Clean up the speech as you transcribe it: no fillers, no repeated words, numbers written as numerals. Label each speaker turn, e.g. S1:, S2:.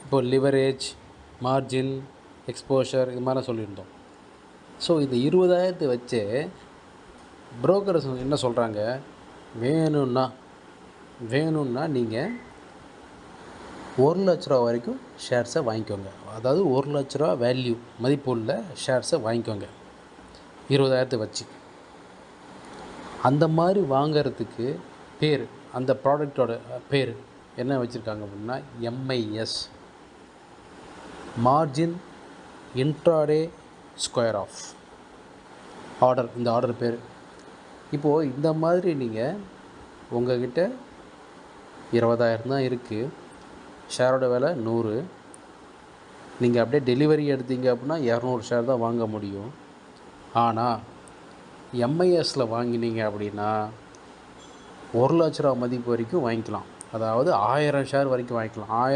S1: இப்போ leverage, margin, exposure இது மாதிரிலாம் சொல்லியிருந்தோம். ஸோ இந்த 20,000 வச்சே புரோக்கர்ஸ் என்ன சொல்கிறாங்க, வேணும்னா நீங்கள் 1,00,000 வரைக்கும் ஷேர்ஸை வாங்கிக்கோங்க. அதாவது 1,00,000 வேல்யூ மதிப்புள்ள ஷேர்ஸை வாங்கிக்கோங்க 20,000 வச்சு. அந்த மாதிரி வாங்கிறதுக்கு பேர், அந்த ப்ராடக்டோட பேர் என்ன வச்சுருக்காங்க அப்படின்னா MIS, margin intraday square off order. இந்த ஆர்டர் பேர். இப்போது இந்த மாதிரி நீங்கள் உங்கள்கிட்ட 20,000 தான் இருக்குது, ஷேரோட விலை 100, நீங்கள் அப்படியே டெலிவரி எடுத்தீங்க அப்படின்னா 200 ஷேர் தான் வாங்க முடியும். ஆனால் எம்ஐஎஸில் வாங்கினீங்க அப்படின்னா 1,00,000 மதிப்பு வரைக்கும் வாங்கிக்கலாம். அதாவது 1000 ஷேர் வரைக்கும் வாங்கிக்கலாம். 1000